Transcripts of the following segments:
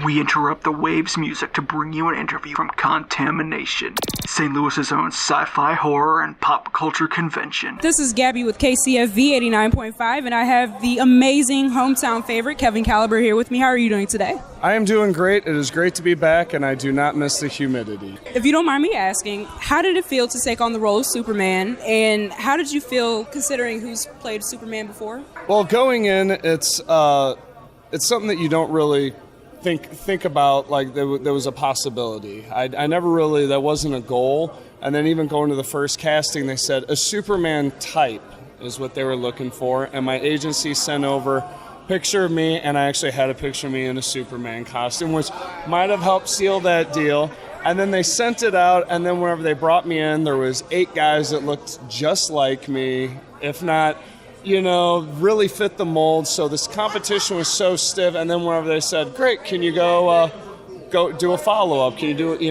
we interrupt the waves music to bring you an interview from Contamination, St. Louis's own sci-fi, horror, and pop culture convention. This is Gabby with KCFV 89.5, and I have the amazing hometown favorite, Kevin Caliber, here with me. How are you doing today? I am doing great. It is great to be back, and I do not miss the humidity. If you don't mind me asking, how did it feel to take on the role of Superman, and how did you feel considering who's played Superman before? Well, going in, it's something that you don't really think about, like there was a possibility. I never really, that wasn't a goal. And then even going to the first casting, they said a Superman type is what they were looking for. And my agency sent over a picture of me, and I actually had a picture of me in a Superman costume, which might have helped seal that deal. And then they sent it out, and then whenever they brought me in, there was 8 guys that looked just like me, if not, really fit the mold. So this competition was so stiff, and then whenever they said, great, can you go do a follow-up? Can you do it?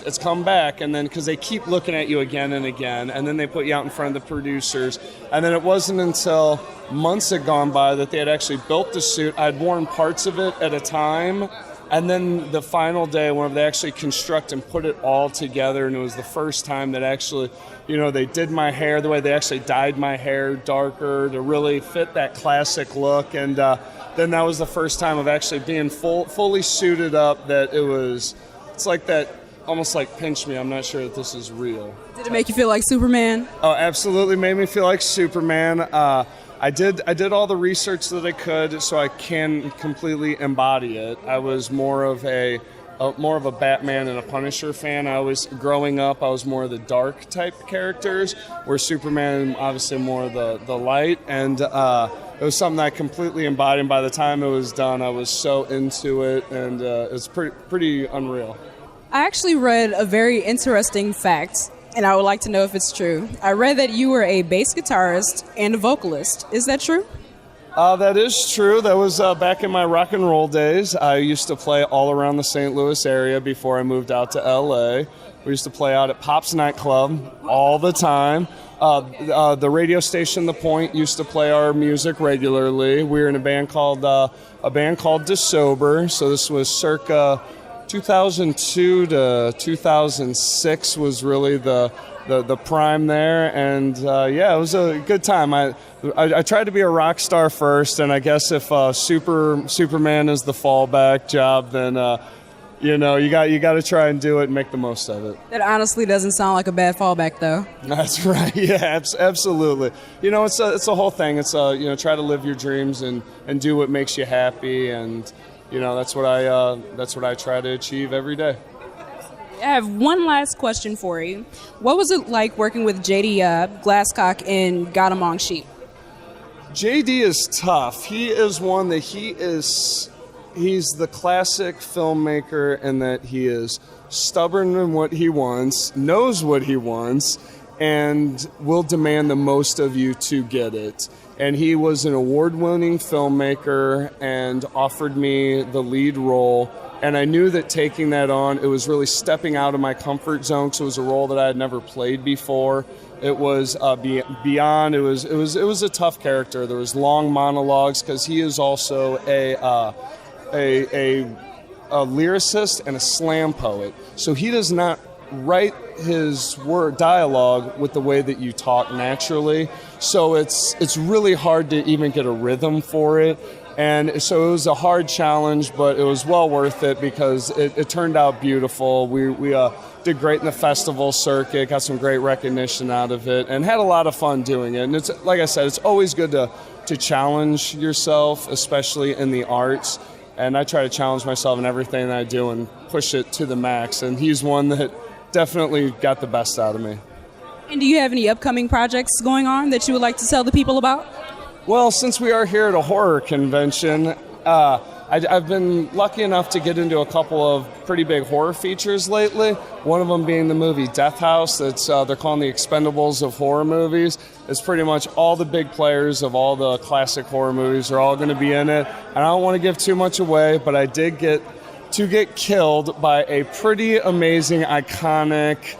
It's come back. And then, because they keep looking at you again and again, and then they put you out in front of the producers. And then it wasn't until months had gone by that they had actually built the suit. I'd worn parts of it at a time. And then the final day, when they actually construct and put it all together, and it was the first time that actually, they did my hair the way they actually dyed my hair darker to really fit that classic look. And then that was the first time of actually being fully suited up, that it's like that, almost like pinch me, I'm not sure that this is real. Did it make you feel like Superman? Oh, absolutely made me feel like Superman. I did all the research that I could so I can completely embody it. I was more of a Batman and a Punisher fan. Growing up, I was more of the dark type characters, where Superman obviously more of the light, and it was something I completely embodied. And by the time it was done, I was so into it, and it was pretty unreal. I actually read a very interesting fact, and I would like to know if it's true. I read that you were a bass guitarist and a vocalist. Is that true? That is true. That was back in my rock and roll days. I used to play all around the St. Louis area before I moved out to LA. We used to play out at Pop's nightclub all the time. The radio station The Point used to play our music regularly. We were in a band called DeSober. So this was circa 2002 to 2006 was really the prime there, and it was a good time. I tried to be a rock star first, and I guess if Superman is the fallback job, then you got to try and do it and make the most of it. That honestly doesn't sound like a bad fallback, though. That's right. Yeah, absolutely. It's a whole thing. It's try to live your dreams and do what makes you happy, and that's what I try to achieve every day. I have one last question for you. What was it like working with JD Glasscock in Amog Sheep? JD is tough. He is one that he's the classic filmmaker in that he is stubborn in what he wants, knows what he wants, and will demand the most of you to get it. And he was an award-winning filmmaker and offered me the lead role. And I knew that taking that on, it was really stepping out of my comfort zone, because it was a role that I had never played before. It was beyond. It was a tough character. There was long monologues, because he is also a lyricist and a slam poet. So he does not write his dialogue with the way that you talk naturally. So it's really hard to even get a rhythm for it. And so it was a hard challenge, but it was well worth it, because it turned out beautiful. We did great in the festival circuit, got some great recognition out of it, and had a lot of fun doing it. And it's, like I said, it's always good to challenge yourself, especially in the arts. And I try to challenge myself in everything that I do and push it to the max. And he's one that definitely got the best out of me. And do you have any upcoming projects going on that you would like to tell the people about? Well, since we are here at a horror convention, I've been lucky enough to get into a couple of pretty big horror features lately. One of them being the movie Death House. That's they're calling the Expendables of horror movies. It's pretty much all the big players of all the classic horror movies are all going to be in it. And I don't want to give too much away, but I did get killed by a pretty amazing, iconic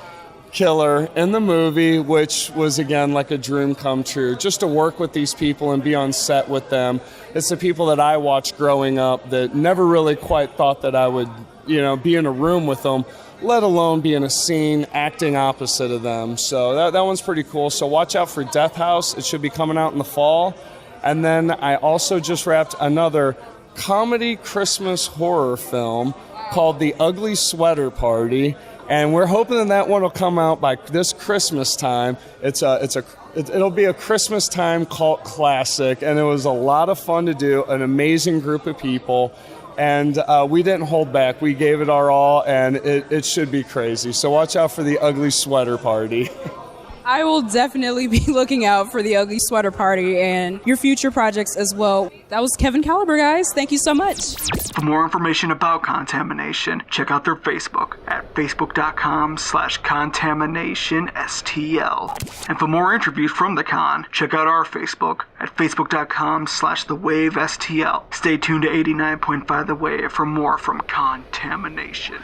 killer in the movie, which was, again, like a dream come true. Just to work with these people and be on set with them. It's the people that I watched growing up that never really quite thought that I would, be in a room with them, let alone be in a scene acting opposite of them. So that one's pretty cool. So watch out for Death House. It should be coming out in the fall. And then I also just wrapped another comedy Christmas horror film called The Ugly Sweater Party. And we're hoping that one will come out by this Christmas time. It'll be a Christmas time cult classic, and it was a lot of fun to do. An amazing group of people, and we didn't hold back. We gave it our all, and it should be crazy. So watch out for The Ugly Sweater Party. I will definitely be looking out for The Ugly Sweater Party and your future projects as well. That was Kevin Caliber, guys. Thank you so much. For more information about Contamination, check out their Facebook at facebook.com/contaminationstl. And for more interviews from the con, check out our Facebook at facebook.com/thewavestl. Stay tuned to 89.5 The Wave for more from Contamination.